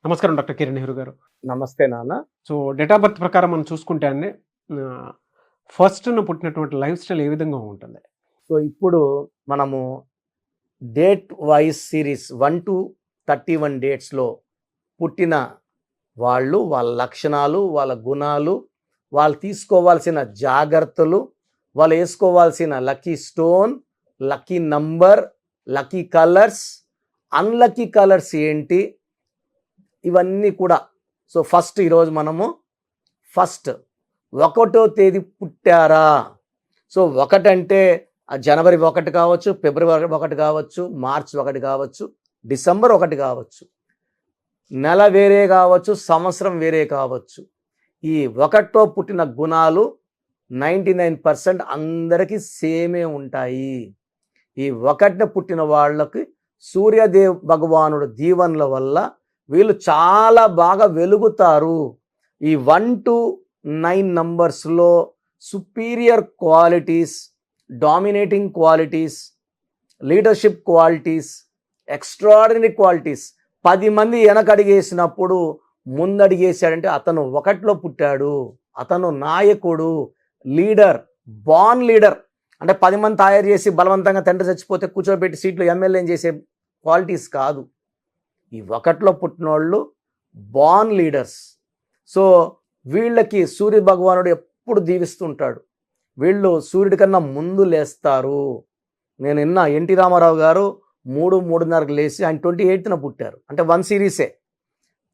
నమస్కారం డాక్టర్ కిరణ్ నెహ్రూ గారు. నమస్తే నాన్న. సో డేట్ ఆఫ్ బర్త్ ప్రకారం మనం చూసుకుంటే అండి ఫస్ట్‌న పుట్టినటువంటి లైఫ్ స్టైల్ ఏ విధంగా ఉంటుంది? సో ఇప్పుడు మనము డేట్ వైస్ సిరీస్ 1-31 డేట్స్‌లో పుట్టిన వాళ్ళు, వాళ్ళ లక్షణాలు, వాళ్ళ గుణాలు, వాళ్ళు తీసుకోవాల్సిన జాగ్రత్తలు, వాళ్ళు వేసుకోవాల్సిన lucky stone, lucky number, lucky colours, unlucky colours ఏంటి, ఇవన్నీ కూడా. సో ఈరోజు మనము ఫస్ట్ 1వ తేదీ పుట్టారా? సో 1 అంటే జనవరి 1 కావచ్చు, ఫిబ్రవరి 1 కావచ్చు, మార్చ్ 1 కావచ్చు, డిసెంబర్ 1 కావచ్చు, నెల వేరే కావచ్చు, సంవత్సరం వేరే కావచ్చు. ఈ 1తో పుట్టిన గుణాలు 99% అందరికీ సేమే ఉంటాయి. ఈ 1న పుట్టిన వాళ్ళకి సూర్యదేవ్ భగవానుడు దీవెనల వల్ల వీళ్ళు చాలా బాగా వెలుగుతారు. ఈ 1-9 నంబర్స్లో superior qualities, dominating qualities, leadership qualities, extraordinary qualities. 10 మంది వెనకడిగేసినప్పుడు ముందడిగేశాడంటే అతను 1లో పుట్టాడు. అతను నాయకుడు, లీడర్, బార్న్ లీడర్. అంటే 10 మంది తయారు చేసి బలవంతంగా తండ్రి చచ్చిపోతే కూర్చోబెట్టి సీట్లు ఎమ్మెల్యేని చేసే క్వాలిటీస్ కాదు. ఈ 1లో పుట్టినోళ్ళు బార్న్ లీడర్స్. సో వీళ్ళకి సూర్య భగవానుడు ఎప్పుడు దీవిస్తుంటాడు. వీళ్ళు సూర్యుడి కన్నా ముందు లేస్తారు. నేను విన్నా ఎన్టీ రామారావు గారు 3:30కు లేచి, ఆయన 28న పుట్టారు, అంటే 1 సిరీసే.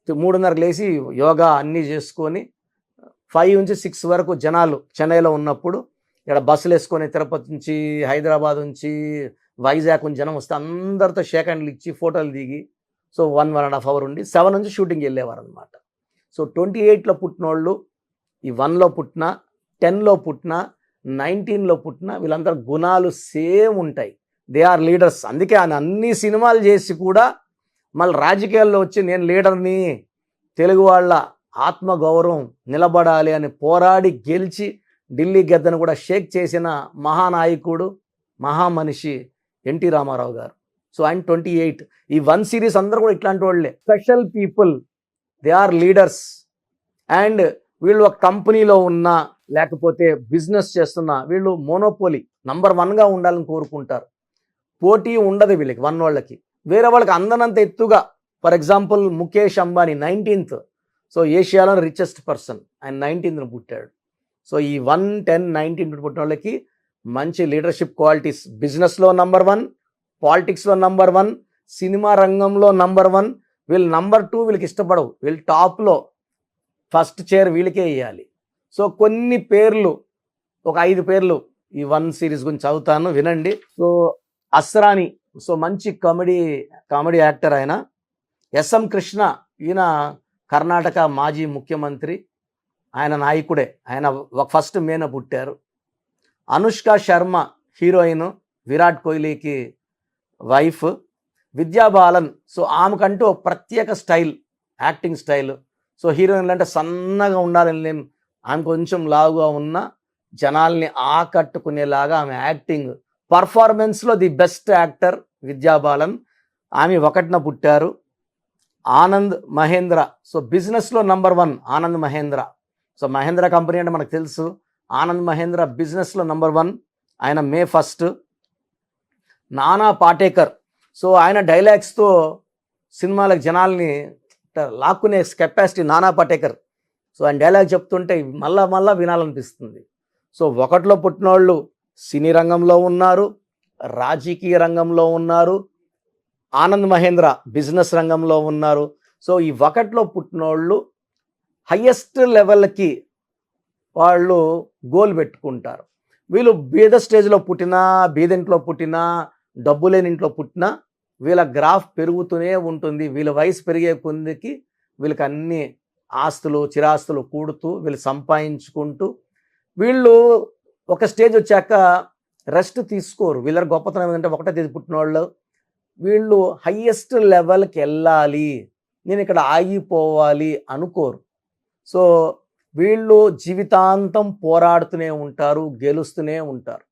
3:30కు లేచి యోగా అన్నీ చేసుకొని 5 నుంచి 6 వరకు జనాలు చెన్నైలో ఉన్నప్పుడు ఇక్కడ బస్సులు వేసుకొని తిరుపతి నుంచి, హైదరాబాద్ నుంచి, వైజాగ్ నుంచి జనం వస్తే అందరితో షేక్ హ్యాండ్లు ఇచ్చి ఫోటోలు దిగి, సో 1.5 అవర్ ఉండి 7 నుంచి షూటింగ్ వెళ్ళేవారు అనమాట. సో 28లో పుట్టినోళ్ళు, ఈ 1లో పుట్టిన, 10లో పుట్టిన, 19లో పుట్టిన, వీళ్ళందరూ గుణాలు సేమ్ ఉంటాయి. They are leaders. అందుకే ఆయన అన్ని సినిమాలు చేసి కూడా మళ్ళీ రాజకీయాల్లో వచ్చి నేను లీడర్ని, తెలుగు వాళ్ళ ఆత్మగౌరవం నిలబడాలి అని పోరాడి గెలిచి ఢిల్లీ గద్దను కూడా షేక్ చేసిన మహానాయకుడు, మహామనిషి ఎన్టీ రామారావు గారు. సో ఆయన 28. ఈ 1 సిరీస్ అందరూ కూడా ఇట్లాంటి వాళ్ళే, special people. They are leaders. And వీళ్ళు ఒక కంపెనీలో ఉన్నా లేకపోతే బిజినెస్ చేస్తున్నా వీళ్ళు మోనోపోలీ నంబర్ 1గా ఉండాలని కోరుకుంటారు. పోటీ ఉండదు వీళ్ళకి, 1 వాళ్ళకి. వేరే వాళ్ళకి అందనంత ఎత్తుగా. For example Mukesh Ambani 19th. So ఏషియాలో రిచెస్ట్ పర్సన్, ఆయన 19th పుట్టాడు. సో ఈ 1, 10, 19 పుట్టిన వాళ్ళకి మంచి లీడర్షిప్ క్వాలిటీస్. బిజినెస్లో నంబర్ 1, పాలిటిక్స్లో నంబర్ 1, సినిమా రంగంలో నంబర్ 1. వీళ్ళు నంబర్ 2 వీళ్ళకి ఇష్టపడవు. వీళ్ళు టాప్లో ఫస్ట్ చైర్ వీళ్ళకే వేయాలి. సో కొన్ని పేర్లు, ఒక 5 పేర్లు ఈ 1 సిరీస్ గురించి చదువుతాను, వినండి. సో అస్రాని, సో మంచి కామెడీ యాక్టర్ ఆయన. ఎస్ఎం కృష్ణ, ఈయన కర్ణాటక మాజీ ముఖ్యమంత్రి, ఆయన నాయకుడే. ఆయన ఫస్ట్ మేన పుట్టారు. అనుష్క శర్మ హీరోయిన్, విరాట్ కోహ్లీకి వైఫ్. విద్యా బాలన్, సో ఆమెకంటూ ప్రత్యేక స్టైల్, యాక్టింగ్ స్టైల్. సో హీరోయిన్లు అంటే సన్నగా ఉండాలని, ఆమె కొంచెం లావుగా ఉన్న జనాల్ని ఆకట్టుకునేలాగా ఆమె యాక్టింగ్, పర్ఫార్మెన్స్లో the best actor Vidya Balan. ఆమె 1న పుట్టారు. ఆనంద్ మహేంద్ర, సో బిజినెస్లో number 1 Anand Mahindra. So Mahindra company అంటే మనకు తెలుసు. ఆనంద్ మహేంద్ర బిజినెస్లో నంబర్ 1, ఆయన మే 1. నానా పాటేకర్, సో ఆయన డైలాగ్స్తో సినిమాలకు జనాల్ని లాక్కునే కెపాసిటీ నానా పాటేకర్. సో ఆయన డైలాగ్ చెప్తుంటే మళ్ళా వినాలనిపిస్తుంది. సో 1లో పుట్టిన వాళ్ళు సినీ రంగంలో ఉన్నారు, రాజకీయ రంగంలో ఉన్నారు. ఆనంద్ మహేంద్ర బిజినెస్ రంగంలో ఉన్నారు. సో ఈ 1లో పుట్టిన వాళ్ళు హయ్యెస్ట్ లెవెల్కి వాళ్ళు గోల్ పెట్టుకుంటారు. వీళ్ళు బీద స్టేజ్లో పుట్టినా, బీదింట్లో పుట్టినా, డబ్బు లేని ఇంట్లో పుట్టినా వీళ్ళ గ్రాఫ్ పెరుగుతూనే ఉంటుంది. వీళ్ళ వయసు పెరిగే కొద్దికి వీళ్ళకి అన్ని ఆస్తులు, చిరాస్తులు కూడుతూ వీళ్ళు సంపాదించుకుంటూ, వీళ్ళు ఒక స్టేజ్ వచ్చాక రెస్ట్ తీసుకోరు. వీళ్ళ గొప్పతనం ఏంటంటే 1వ తేదీ పుట్టిన వాళ్ళు వీళ్ళు హయ్యెస్ట్ లెవెల్కి వెళ్ళాలి, నేను ఇక్కడ ఆగిపోవాలి అనుకోరు. సో వీళ్ళు జీవితాంతం పోరాడుతూనే ఉంటారు, గెలుస్తూనే ఉంటారు.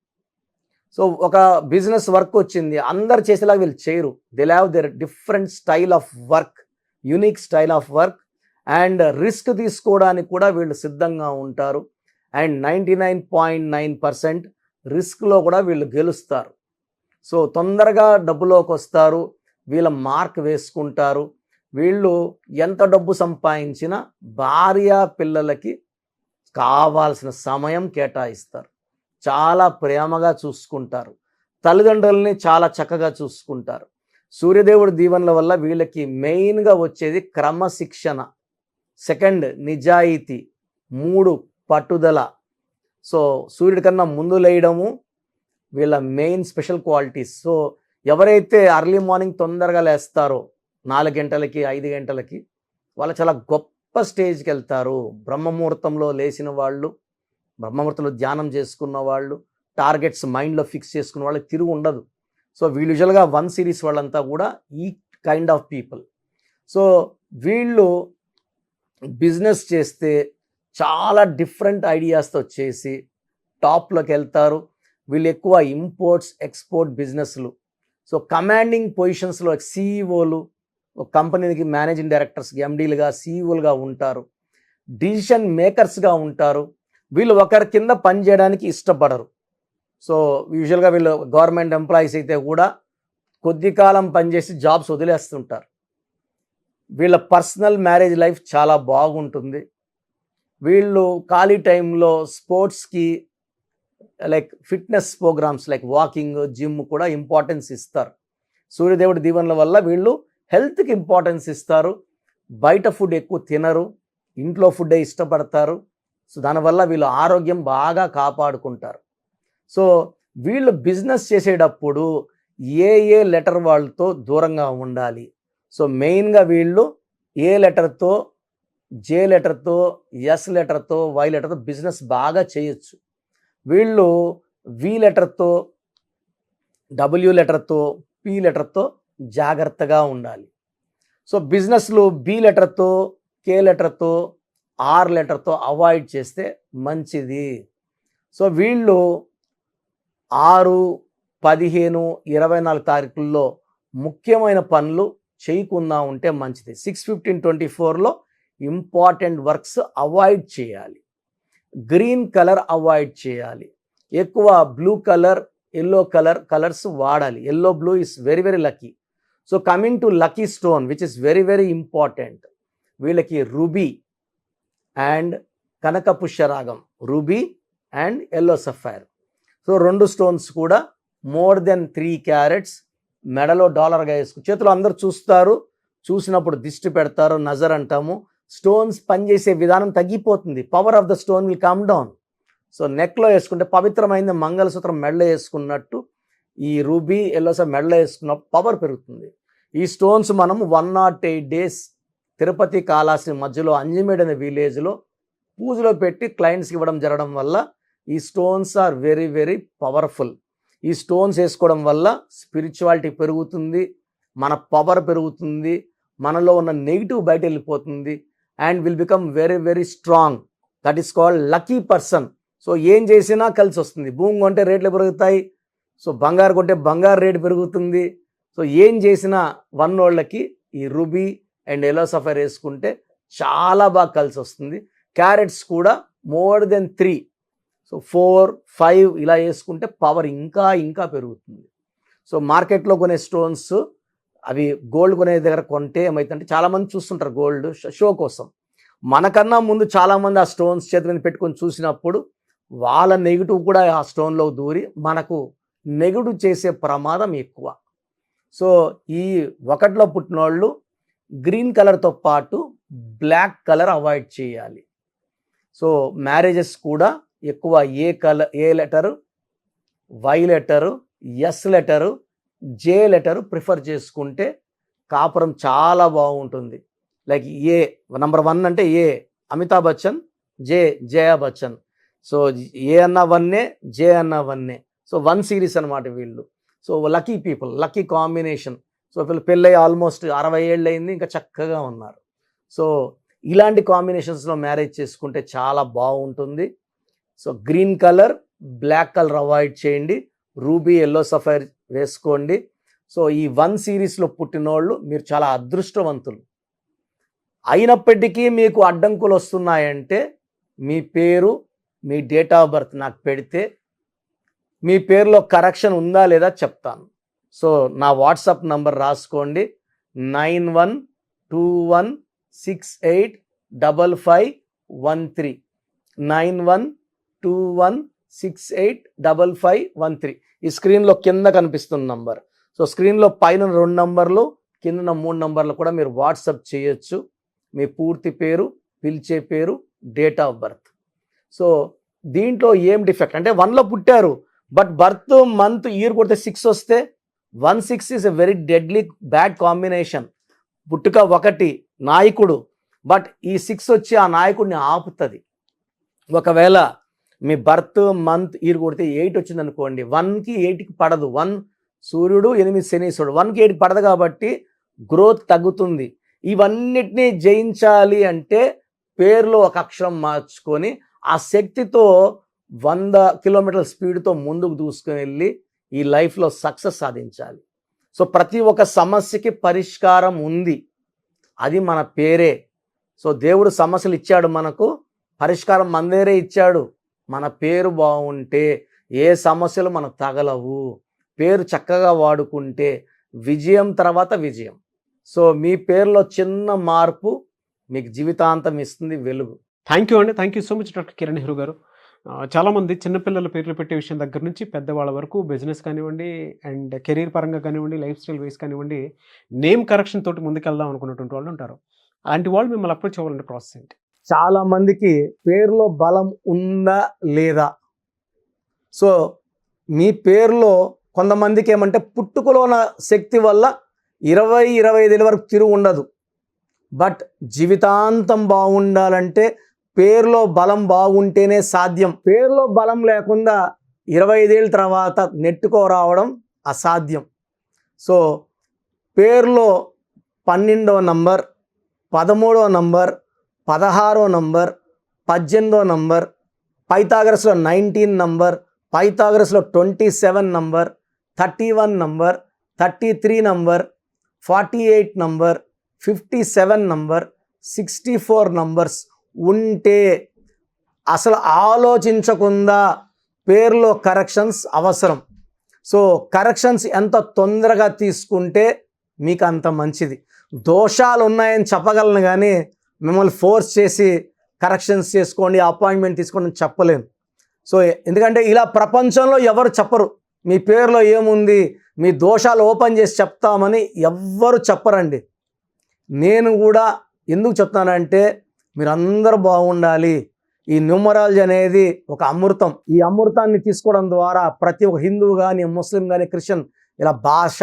సో ఒక బిజినెస్ వర్క్ వచ్చింది, అందరు చేసేలాగా వీళ్ళు చేయరు. They have their different style of work. Unique style of work and risk తీసుకోవడానికి కూడా వీళ్ళు సిద్ధంగా ఉంటారు. అండ్ 99.9% రిస్క్లో కూడా వీళ్ళు గెలుస్తారు. సో తొందరగా డబ్బులోకి వస్తారు, వీళ్ళ మార్క్ వేసుకుంటారు. వీళ్ళు ఎంత డబ్బు సంపాదించినా భార్య పిల్లలకి కావాల్సిన సమయం కేటాయిస్తారు, చాలా ప్రేమగా చూసుకుంటారు, తల్లిదండ్రులని చాలా చక్కగా చూసుకుంటారు. సూర్యదేవుడి దీవెనల వల్ల వీళ్ళకి మెయిన్గా వచ్చేది క్రమశిక్షణ, సెకండ్ నిజాయితీ, 3 పట్టుదల. సో సూర్యుడి కన్నా ముందు లేయడము వీళ్ళ మెయిన్ స్పెషల్ క్వాలిటీస్. సో ఎవరైతే అర్లీ మార్నింగ్ తొందరగా లేస్తారో 4 గంటలకి 5 గంటలకి వాళ్ళు చాలా గొప్ప స్టేజ్కి వెళ్తారు. బ్రహ్మముహూర్తంలో లేచిన వాళ్ళు, బ్రహ్మముహూర్తంలో ధ్యానం చేసుకున్న వాళ్ళు, టార్గెట్స్ మైండ్లో ఫిక్స్ చేసుకున్న వాళ్ళకి తిరుగు ఉండదు. సో వీళ్ళు యూజువల్గా 1 సిరీస్ వాళ్ళంతా కూడా ఈ కైండ్ ఆఫ్ పీపుల్. సో వీళ్ళు బిజినెస్ చేస్తే చాలా డిఫరెంట్ ఐడియాస్తో చేసి టాప్లోకి వెళ్తారు. వీళ్ళు ఎక్కువ ఇంపోర్ట్స్ ఎక్స్పోర్ట్ బిజినెస్లు, సో కమాండింగ్ పొజిషన్స్లో సీఈఓలు, కంపెనీకి మేనేజింగ్ డైరెక్టర్స్కి ఎండీలుగా సీఈఓలుగా ఉంటారు. డిసిషన్ మేకర్స్గా ఉంటారు. వీళ్ళు ఒకరి కింద పనిచేయడానికి ఇష్టపడరు. సో యూజువల్గా వీళ్ళు గవర్నమెంట్ ఎంప్లాయీస్ అయితే కూడా కొద్ది కాలం పనిచేసి జాబ్స్ వదిలేస్తుంటారు. వీళ్ళ పర్సనల్ మ్యారేజ్ లైఫ్ చాలా బాగుంటుంది. వీళ్ళు ఖాళీ టైంలో స్పోర్ట్స్కి like fitness programs like walking, gym కూడా ఇంపార్టెన్స్ ఇస్తారు. సూర్యదేవుడి దీవెనల వల్ల వీళ్ళు హెల్త్కి ఇంపార్టెన్స్ ఇస్తారు. బయట ఫుడ్ ఎక్కువ తినరు, ఇంట్లో ఫుడ్డే ఇష్టపడతారు. సో దానివల్ల వీళ్ళు ఆరోగ్యం బాగా కాపాడుకుంటారు. సో వీళ్ళు బిజినెస్ చేసేటప్పుడు ఏ లెటర్ వాళ్ళతో దూరంగా ఉండాలి. సో మెయిన్గా వీళ్ళు ఏ లెటర్తో, జే లెటర్తో, ఎస్ లెటర్తో, వై లెటర్తో బిజినెస్ బాగా చేయొచ్చు. వీళ్ళు వి లెటర్తో, డబ్ల్యూ లెటర్తో, పి లెటర్తో జాగ్రత్తగా ఉండాలి. సో బిజినెస్లు బి లెటర్తో, కే లెటర్తో, ఆర్ లెటర్తో అవాయిడ్ చేస్తే మంచిది. సో వీళ్ళు 6, 15, 24 తారీఖుల్లో ముఖ్యమైన పనులు చేయకుండా ఉంటే మంచిది. 6/15/24లో ఇంపార్టెంట్ వర్క్స్ అవాయిడ్ చేయాలి. గ్రీన్ కలర్ అవాయిడ్ చేయాలి. ఎక్కువ బ్లూ కలర్, ఎల్లో కలర్స్ వాడాలి. Yellow blue is very very lucky. So coming to lucky stone which is very very important, వీళ్ళకి రూబీ అండ్ కనక పుష్యరాగం, ruby and yellow sapphire. So 2 stones కూడా more than 3 carats మెడలో డాలర్గా వేసుకుని చేతిలో అందరూ చూస్తారు, చూసినప్పుడు దిష్టి పెడతారు, నజర్ అంటాము. స్టోన్స్ పనిచేసే విధానం తగ్గిపోతుంది, power of the stone will come down. So నెక్లో వేసుకుంటే పవిత్రమైన మంగళసూత్రం మెడలో వేసుకున్నట్టు ఈ రూబీ ఎల్లో సఫైర్ మెడలో వేసుకున్నప్పుడు పవర్ పెరుగుతుంది. ఈ స్టోన్స్ మనం 108 డేస్ తిరుపతి కాళహస్తి మధ్యలో అంజిమేడ్ అనే విలేజ్లో పూజలో పెట్టి క్లయింట్స్కి ఇవ్వడం జరగడం వల్ల ఈ stones are very very powerful. ఈ స్టోన్స్ వేసుకోవడం వల్ల స్పిరిచువాలిటీ పెరుగుతుంది, మన పవర్ పెరుగుతుంది, మనలో ఉన్న నెగిటివ్ బయట వెళ్ళిపోతుంది and will become very very strong. That is called lucky person. So ఏం చేసినా కలిసి వస్తుంది. భూమి కొంటే రేట్లు పెరుగుతాయి, సో బంగారు కొంటే బంగారు రేటు పెరుగుతుంది. సో ఏం చేసినా వన్నోళ్ళకి ఈ రూబీ అండ్ ఎల్లో సఫైర్ వేసుకుంటే చాలా బాగా కలిసి వస్తుంది. క్యారెట్స్ కూడా మోర్ దెన్ 3, సో 4, 5 ఇలా వేసుకుంటే పవర్ ఇంకా ఇంకా పెరుగుతుంది. సో మార్కెట్లో కొనే స్టోన్స్ అవి గోల్డ్ కొనే దగ్గర కొంటే ఏమవుతుందంటే చాలామంది చూస్తుంటారు గోల్డ్ షో కోసం. మనకన్నా ముందు చాలామంది ఆ స్టోన్స్ చేతి మీద పెట్టుకొని చూసినప్పుడు వాళ్ళ నెగిటివ్ కూడా ఆ స్టోన్లో దూరి మనకు నెగిటివ్ చేసే ప్రమాదం ఎక్కువ. సో ఈ 1లో పుట్టిన వాళ్ళు గ్రీన్ కలర్తో పాటు బ్లాక్ కలర్ అవాయిడ్ చేయాలి. సో మ్యారేజెస్ కూడా ఎక్కువ A letter, Y letter, S letter, J letter prefer చేసుకుంటే కాపురం చాలా బాగుంటుంది. లైక్ ఏ నంబర్ 1 అంటే A Amitabh Bachchan, Jaya Bachchan. So A అన్న 1, జే అన్న 1. సో 1 సిరీస్ అనమాట వీళ్ళు. So lucky people, lucky combination. So వీళ్ళు పెళ్ళై ఆల్మోస్ట్ 60 ఏళ్ళు అయింది, ఇంకా చక్కగా ఉన్నారు. సో ఇలాంటి కాంబినేషన్స్లో మ్యారేజ్ చేసుకుంటే చాలా బాగుంటుంది. So green colour, black colour avoid చేయండి, రూబీ ఎల్లో సఫైర్ వేసుకోండి. సో ఈ 1 సిరీస్లో పుట్టినోళ్ళు మీరు చాలా అదృష్టవంతులు. అయినప్పటికీ మీకు అడ్డంకులు వస్తున్నాయంటే మీ పేరు, మీ డేట్ ఆఫ్ బర్త్ నాకు పెడితే మీ పేరులో కరెక్షన్ ఉందా లేదా చెప్తాను. సో నా వాట్సాప్ నంబర్ రాసుకోండి, 9121685513, 9121685513. ఈ స్క్రీన్లో కింద కనిపిస్తున్న నంబర్. సో స్క్రీన్లో పైన 2 నంబర్లు, కింద 3 నంబర్లు కూడా మీరు వాట్సాప్ చేయొచ్చు. మీ పూర్తి పేరు, పిలిచే పేరు, డేట్ ఆఫ్ బర్త్. సో దీంట్లో ఏం డిఫెక్ట్ అంటే 1లో పుట్టారు, బట్ బర్త్ మంత్ ఇయర్ కొడితే 6 వస్తే 16 is a very deadly bad combination. పుట్టుక 1 నాయకుడు, బట్ ఈ 6 వచ్చి ఆ నాయకుడిని ఆపుతుంది. ఒకవేళ మీ బర్త్ మంత్ ఇయర్ కొడితే 8 వచ్చింది అనుకోండి, 1కి 8కి పడదు. 1 సూర్యుడు, 8 శనీశ్వరుడు, 1కి 8కి పడదు కాబట్టి గ్రోత్ తగ్గుతుంది. ఇవన్నిటినీ జయించాలి అంటే పేరులో ఒక అక్షరం మార్చుకొని ఆ శక్తితో 100 కిలోమీటర్ల స్పీడ్తో ముందుకు దూసుకుని వెళ్ళి ఈ లైఫ్లో సక్సెస్ సాధించాలి. సో ప్రతి ఒక్క సమస్యకి పరిష్కారం ఉంది, అది మన పేరే. సో దేవుడు సమస్యలు ఇచ్చాడు, మనకు పరిష్కారం మన దగ్గరే ఇచ్చాడు. మన పేరు బాగుంటే ఏ సమస్యలు మనకు తగలవు. పేరు చక్కగా వాడుకుంటే విజయం తర్వాత విజయం. సో మీ పేరులో చిన్న మార్పు మీకు జీవితాంతం ఇస్తుంది వెలుగు. థ్యాంక్ యూ అండి. Thank you so much doctor Kiran Nehru గారు. చాలామంది చిన్నపిల్లల పేర్లు పెట్టే విషయం దగ్గర నుంచి పెద్దవాళ్ళ వరకు బిజినెస్ కానివ్వండి, అండ్ కెరీర్ పరంగా కానివ్వండి, లైఫ్ స్టైల్ వైస్ కానివ్వండి, నేమ్ కరెక్షన్ తోటి ముందుకెళ్దాం అనుకున్నటువంటి వాళ్ళు ఉంటారు. అలాంటి వాళ్ళు మిమ్మల్ని అప్రోచ్ అవ్వాలంటే ప్రాసెస్ ఏంటి? చాలా మందికి పేరులో బలం ఉందా లేదా. సో మీ పేరులో కొంతమందికి ఏమంటే పుట్టుకలో ఉన్న శక్తి వల్ల 20-25 వరకు తిరుగు ఉండదు, బట్ జీవితాంతం బాగుండాలంటే పేరులో బలం బాగుంటేనే సాధ్యం. పేరులో బలం లేకుండా 25 ఏళ్ళ తర్వాత నెట్టుకో రావడం అసాధ్యం. సో పేరులో 12వ నంబర్, 13వ నంబర్, 16వ నంబర్, 18వ నంబర్, పైథాగరస్లో 19 నంబర్, పైథాగరస్లో 27 number, 31 number, 33 number, 48 number, 57 number, 64 numbers ఉంటే అసలు ఆలోచించకుండా పేరులో కరెక్షన్స్ అవసరం. సో కరెక్షన్స్ ఎంత తొందరగా తీసుకుంటే మీకు అంత మంచిది. దోషాలు ఉన్నాయని చెప్పగలను కానీ మిమ్మల్ని ఫోర్స్ చేసి కరెక్షన్స్ చేసుకోండి, అపాయింట్మెంట్ తీసుకోండి అని చెప్పలేను. సో ఎందుకంటే ఇలా ప్రపంచంలో ఎవరు చెప్పరు. మీ పేరులో ఏముంది, మీ దోషాలు ఓపెన్ చేసి చెప్తామని ఎవ్వరు చెప్పరండి. నేను కూడా ఎందుకు చెప్తానంటే మీరందరూ బాగుండాలి. ఈ న్యూమరాలజీ అనేది ఒక అమృతం. ఈ అమృతాన్ని తీసుకోవడం ద్వారా ప్రతి ఒక్క హిందువు కానీ, ముస్లిం కానీ, క్రిస్టియన్ ఇలా భాష,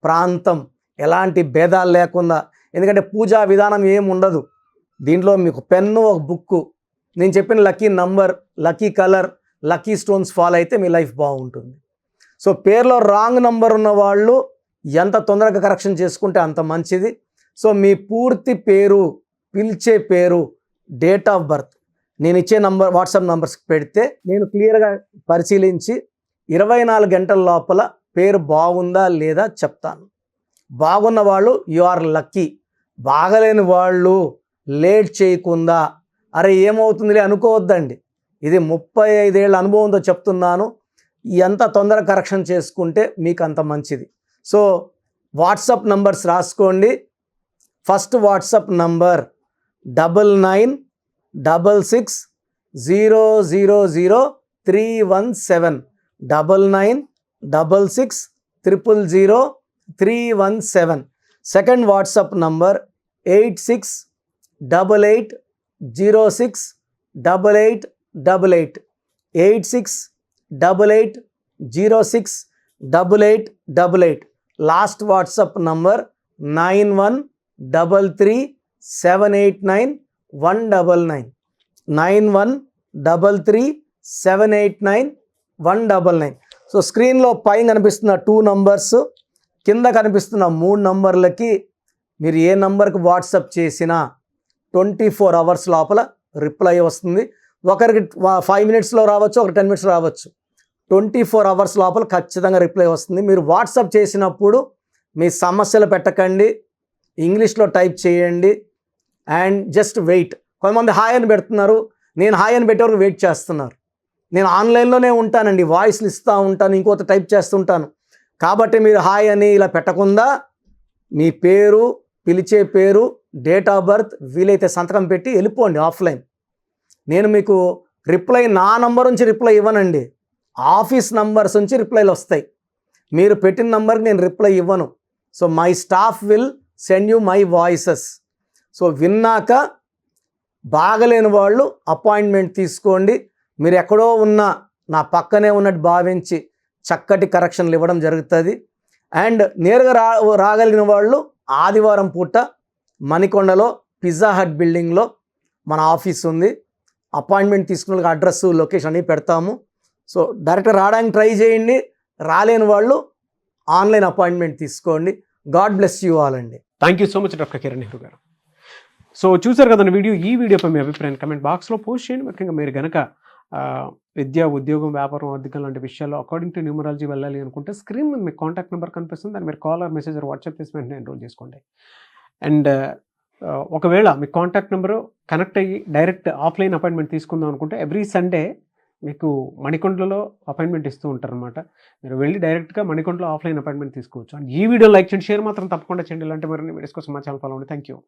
ప్రాంతం ఎలాంటి భేదాలు లేకుండా, ఎందుకంటే పూజా విధానం ఏమి ఉండదు దీంట్లో. మీకు పెన్ను, ఒక బుక్కు, నేను చెప్పిన lucky number, lucky colour, lucky stones follow అయితే మీ లైఫ్ బాగుంటుంది. సో పేరులో రాంగ్ నంబర్ ఉన్న వాళ్ళు ఎంత తొందరగా కరెక్షన్ చేసుకుంటే అంత మంచిది. సో మీ పూర్తి పేరు, పిలిచే పేరు, డేట్ ఆఫ్ బర్త్ నేను ఇచ్చే నంబర్, వాట్సాప్ నంబర్స్ పెడితే నేను క్లియర్గా పరిశీలించి 24 గంటల లోపల పేరు బాగుందా లేదా చెప్తాను. బాగున్న వాళ్ళు యు ఆర్ లక్కీ. బాగలేని వాళ్ళు లేట్ చేయకుండా అరే ఏమవుతుందిలే అనుకోవద్దండి. ఇది 35 ఏళ్ళ అనుభవంతో చెప్తున్నాను. ఎంత తొందరగా కరెక్షన్ చేసుకుంటే మీకు అంత మంచిది. సో వాట్సాప్ నంబర్స్ రాసుకోండి. First WhatsApp number 9966000317, 9966000317. Second WhatsApp number 8688068888, 8688068888. Last WhatsApp number 9133789199, 9133789199. So స్క్రీన్లో పైన కనిపిస్తున్న 2 నంబర్స్, కింద కనిపిస్తున్న 3 నంబర్లకి మీరు ఏ నంబర్కి వాట్సాప్ చేసినా 24 అవర్స్ లోపల రిప్లై వస్తుంది. ఒకరికి 5 మినిట్స్లో రావచ్చు, ఒక 10 మినిట్స్లో రావచ్చు. 24 అవర్స్ లోపల ఖచ్చితంగా రిప్లై వస్తుంది. మీరు వాట్సాప్ చేసినప్పుడు మీ సమస్యలు పెట్టకండి, ఇంగ్లీష్లో టైప్ చేయండి. And just wait. కొంతమంది హాయ్ అని పెడుతున్నారు, నేను హాయ్ అని పెట్టే వరకు వెయిట్ చేస్తున్నారు. నేను ఆన్లైన్లోనే ఉంటానండి, వాయిస్లు ఇస్తూ ఉంటాను, ఇంకొక టైప్ చేస్తుంటాను. కాబట్టి మీరు హాయ్ అని ఇలా పెట్టకుండా మీ పేరు, పిలిచే పేరు, డేట్ ఆఫ్ బర్త్, వీలైతే సంతకం పెట్టి వెళ్ళిపోండి ఆఫ్లైన్. నేను మీకు రిప్లై నా నంబర్ నుంచి రిప్లై ఇవ్వనండి, ఆఫీస్ నంబర్స్ నుంచి రిప్లైలు వస్తాయి. మీరు పెట్టిన నంబర్కి నేను రిప్లై ఇవ్వను. So my staff will send you my voices. So విన్నాక బాగలేని వాళ్ళు అపాయింట్మెంట్ తీసుకోండి. మీరు ఎక్కడో ఉన్న నా పక్కనే ఉన్నట్టు భావించి చక్కటి కరెక్షన్లు ఇవ్వడం జరుగుతుంది. అండ్ నేరుగా రాగలిగిన వాళ్ళు ఆదివారం పూట మణికొండలో పిజ్జా హట్ బిల్డింగ్లో మన ఆఫీస్ ఉంది. అపాయింట్మెంట్ తీసుకున్న అడ్రస్, లొకేషన్ అన్నీ పెడతాము. సో డైరెక్ట్ రావడానికి ట్రై చేయండి, రాలేని వాళ్ళు ఆన్లైన్ అపాయింట్మెంట్ తీసుకోండి. గాడ్ బ్లెస్ యూ ఆల్ అండి. Thank you so much doctor Kiran Nehru గారు. సో చూసారు కదండి వీడియో. ఈ వీడియోపై మీ అభిప్రాయం కమెంట్ బాక్స్లో పోస్ట్ చేయండి. ముఖ్యంగా మీరు కనుక విద్య, ఉద్యోగం, వ్యాపారం, ఆర్థికం లాంటి విషయాల్లో అకార్డింగ్ టు న్యూమరాలజీ వెళ్ళాలి అనుకుంటే స్క్రీన్ మీద మీకు కాంటాక్ట్ నెంబర్ కనిపిస్తుంది, దాన్ని మీరు call or message or WhatsApp చేసి వెంటనే ఎన్రోల్ చేసుకోండి. అండ్ ఒకవేళ మీ కాంటాక్ట్ నెంబరు కనెక్ట్ అయ్యి డైరెక్ట్ ఆఫ్లైన్ అపాయింట్మెంట్ తీసుకుందాం అనుకుంటే ఎవ్రీ సండే మీకు మణికొండలో అపాయింట్మెంట్ ఇస్తూ ఉంటారు అనమాట. మీరు వెళ్ళి డైరెక్ట్గా మణికొండలో ఆఫ్లైన్ అపాయింట్మెంట్ తీసుకోవచ్చు. అండ్ ఈ వీడియో లైక్ చేయండి, షేర్ మాత్రం తప్పకుండా చేయండి. ఇలాంటి మరిన్ని వీడియోస్ కోసం మా ఛానల్ ఫాలో అవ్వండి. Thank you.